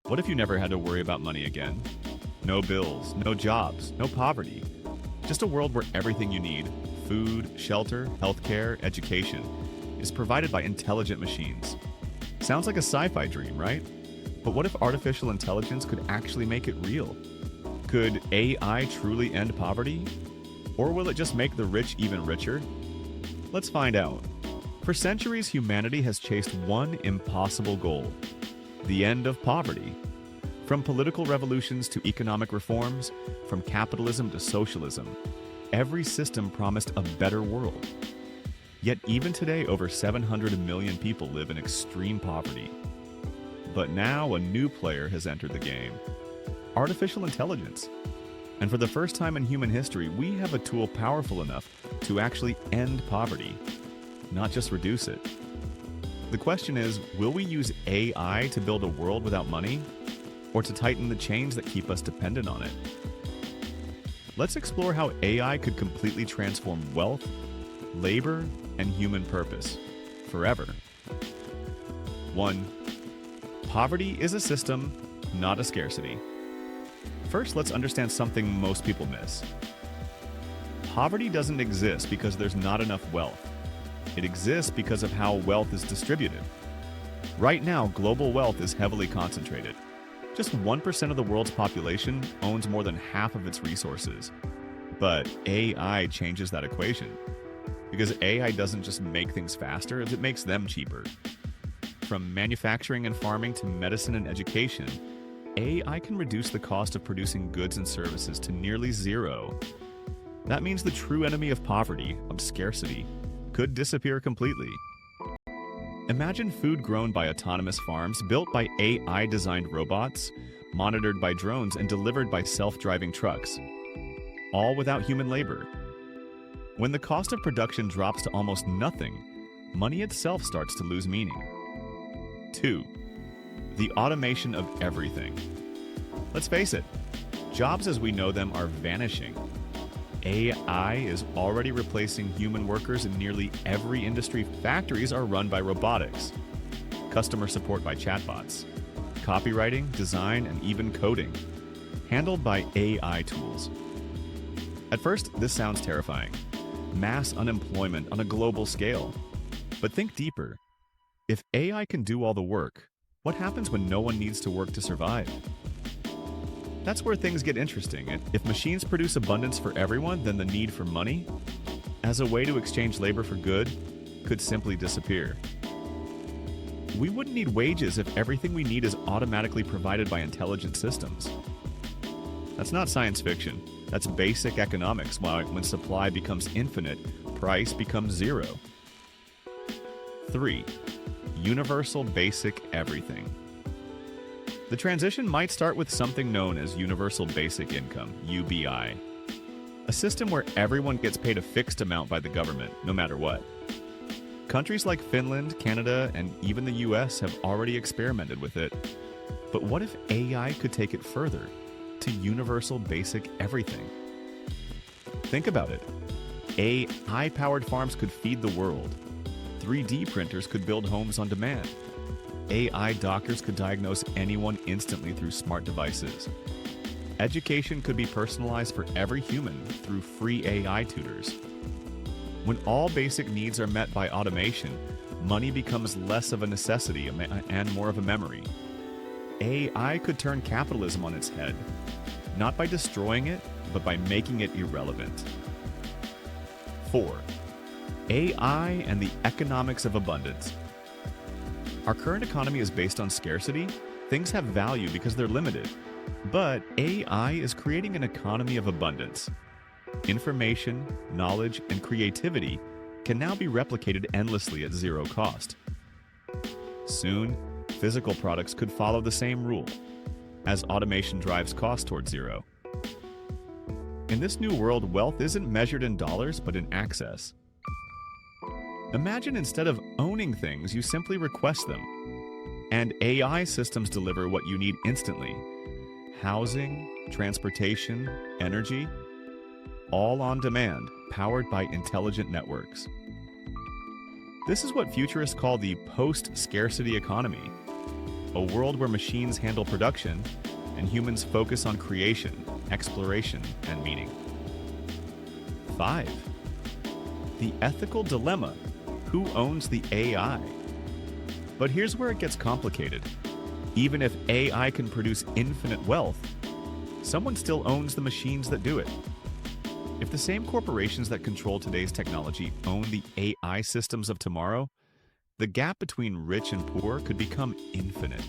What if you never had to worry about money again? No bills, no jobs, no poverty. Just a world where everything you need, food, shelter, healthcare, education, is provided by intelligent machines. Sounds like a sci-fi dream, right? But what if artificial intelligence could actually make it real? Could AI truly end poverty? Or will it just make the rich even richer? Let's find out. For centuries, humanity has chased one impossible goal: the end of poverty. From political revolutions to economic reforms, from capitalism to socialism, every system promised a better world. Yet even today, over 700 million people live in extreme poverty. But now a new player has entered the game: artificial intelligence. And for the first time in human history, we have a tool powerful enough to actually end poverty, not just reduce it. The question is, will we use AI to build a world without money, or to tighten the chains that keep us dependent on it? Let's explore how AI could completely transform wealth, labor, and human purpose forever. 1. Poverty is a system, not a scarcity. First, let's understand something most people miss. Poverty doesn't exist because there's not enough wealth. It exists because of how wealth is distributed. Right now, global wealth is heavily concentrated. Just 1% of the world's population owns more than half of its resources. But AI changes that equation. Because AI doesn't just make things faster, it makes them cheaper. From manufacturing and farming to medicine and education, AI can reduce the cost of producing goods and services to nearly zero. That means the true enemy of poverty, of scarcity, could disappear completely. Imagine food grown by autonomous farms built by AI-designed robots, monitored by drones, and delivered by self-driving trucks, all without human labor. When the cost of production drops to almost nothing, money itself starts to lose meaning. 2. The automation of everything. Let's face it, jobs as we know them are vanishing. AI is already replacing human workers in nearly every industry. Factories are run by robotics, customer support by chatbots, copywriting, design, and even coding, handled by AI tools. At first, this sounds terrifying. Mass unemployment on a global scale. But think deeper. If AI can do all the work, what happens when no one needs to work to survive? That's where things get interesting. If machines produce abundance for everyone, then the need for money, as a way to exchange labor for good, could simply disappear. We wouldn't need wages if everything we need is automatically provided by intelligent systems. That's not science fiction. That's basic economics. When supply becomes infinite, price becomes zero. 3. Universal basic everything. The transition might start with something known as Universal Basic Income, UBI, a system where everyone gets paid a fixed amount by the government, no matter what. Countries like Finland, Canada, and even the US have already experimented with it. But what if AI could take it further to universal basic everything? Think about it. AI-powered farms could feed the world. 3D printers could build homes on demand. AI doctors could diagnose anyone instantly through smart devices. Education could be personalized for every human through free AI tutors. When all basic needs are met by automation, money becomes less of a necessity and more of a memory. AI could turn capitalism on its head, not by destroying it, but by making it irrelevant. 4. AI and the economics of abundance. Our current economy is based on scarcity. Things have value because they're limited. But AI is creating an economy of abundance. Information, knowledge, and creativity can now be replicated endlessly at zero cost. Soon, physical products could follow the same rule, as automation drives cost toward zero. In this new world, wealth isn't measured in dollars, but in access. Imagine instead of owning things, you simply request them. And AI systems deliver what you need instantly. Housing, transportation, energy, all on demand, powered by intelligent networks. This is what futurists call the post-scarcity economy, a world where machines handle production and humans focus on creation, exploration, and meaning. 5. The ethical dilemma. Who owns the AI? But here's where it gets complicated. Even if AI can produce infinite wealth, someone still owns the machines that do it. If the same corporations that control today's technology own the AI systems of tomorrow, the gap between rich and poor could become infinite.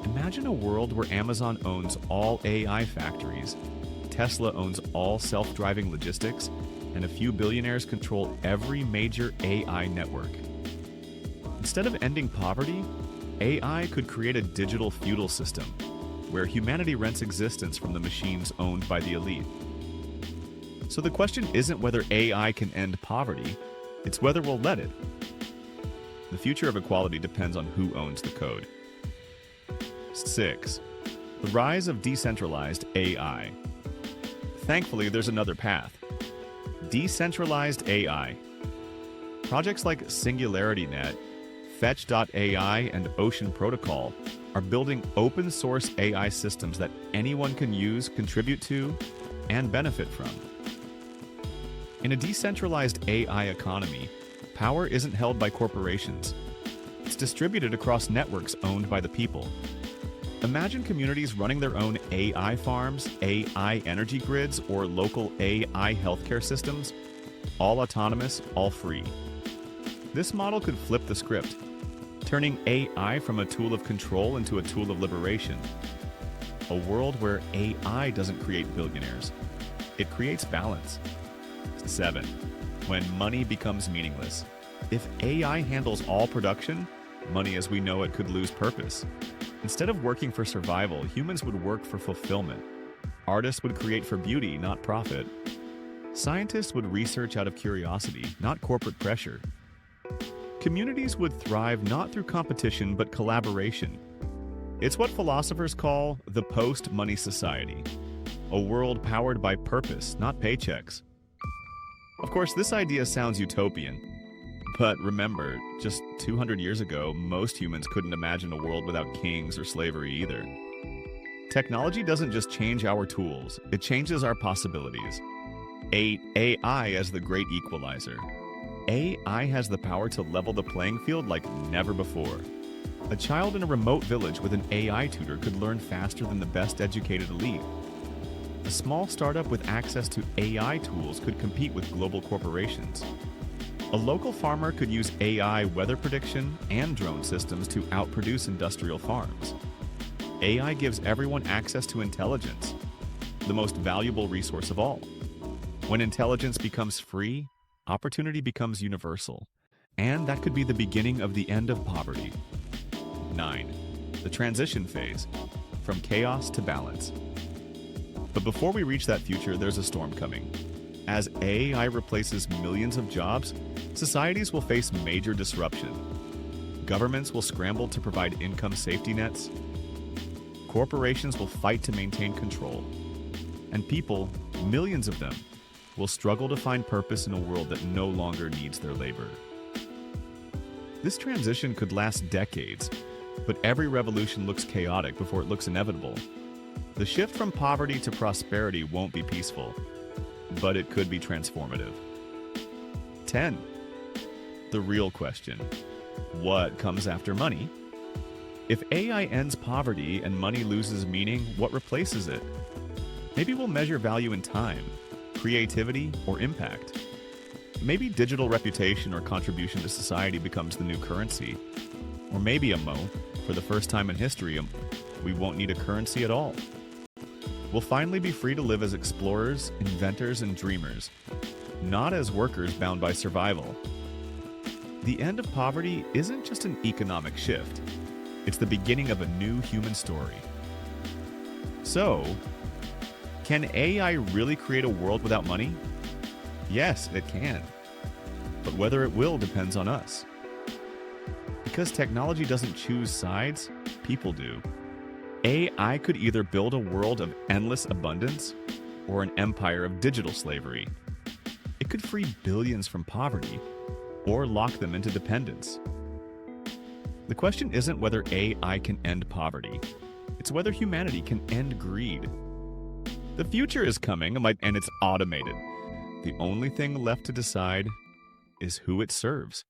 Imagine a world where Amazon owns all AI factories, Tesla owns all self-driving logistics, and a few billionaires control every major AI network. Instead of ending poverty, AI could create a digital feudal system where humanity rents existence from the machines owned by the elite. So the question isn't whether AI can end poverty, it's whether we'll let it. The future of equality depends on who owns the code. 6. The rise of decentralized AI. Thankfully, there's another path. Decentralized AI. Projects like SingularityNet, Fetch.ai, and Ocean Protocol are building open-source AI systems that anyone can use, contribute to, and benefit from. In a decentralized AI economy, power isn't held by corporations. It's distributed across networks owned by the people. Imagine communities running their own AI farms, AI energy grids, or local AI healthcare systems, all autonomous, all free. This model could flip the script, turning AI from a tool of control into a tool of liberation. A world where AI doesn't create billionaires. It creates balance. 7. When money becomes meaningless. If AI handles all production, money as we know it could lose purpose. Instead of working for survival, humans would work for fulfillment. Artists would create for beauty, not profit. Scientists would research out of curiosity, not corporate pressure. Communities would thrive not through competition, but collaboration. It's what philosophers call the post-money society, a world powered by purpose, not paychecks. Of course, this idea sounds utopian, but remember, just 200 years ago, most humans couldn't imagine a world without kings or slavery either. Technology doesn't just change our tools, it changes our possibilities. 8. AI as the great equalizer. AI has the power to level the playing field like never before. A child in a remote village with an AI tutor could learn faster than the best educated elite. A small startup with access to AI tools could compete with global corporations. A local farmer could use AI weather prediction and drone systems to outproduce industrial farms. AI gives everyone access to intelligence, the most valuable resource of all. When intelligence becomes free, opportunity becomes universal, and that could be the beginning of the end of poverty. 9. The transition phase, from chaos to balance. But before we reach that future, there's a storm coming. As AI replaces millions of jobs, societies will face major disruption. Governments will scramble to provide income safety nets. Corporations will fight to maintain control. And people, millions of them, will struggle to find purpose in a world that no longer needs their labor. This transition could last decades, but every revolution looks chaotic before it looks inevitable. The shift from poverty to prosperity won't be peaceful, but it could be transformative. 10. The real question. What comes after money? If AI ends poverty and money loses meaning, what replaces it? Maybe we'll measure value in time, creativity, or impact. Maybe digital reputation or contribution to society becomes the new currency. Or maybe, for the first time in history, we won't need a currency at all. We'll finally be free to live as explorers, inventors, and dreamers, not as workers bound by survival. The end of poverty isn't just an economic shift. It's the beginning of a new human story. So, can AI really create a world without money? Yes, it can. But whether it will depends on us. Because technology doesn't choose sides, people do. AI could either build a world of endless abundance or an empire of digital slavery. It could free billions from poverty or lock them into dependence. The question isn't whether AI can end poverty, it's whether humanity can end greed. The future is coming, and it's automated. The only thing left to decide is who it serves.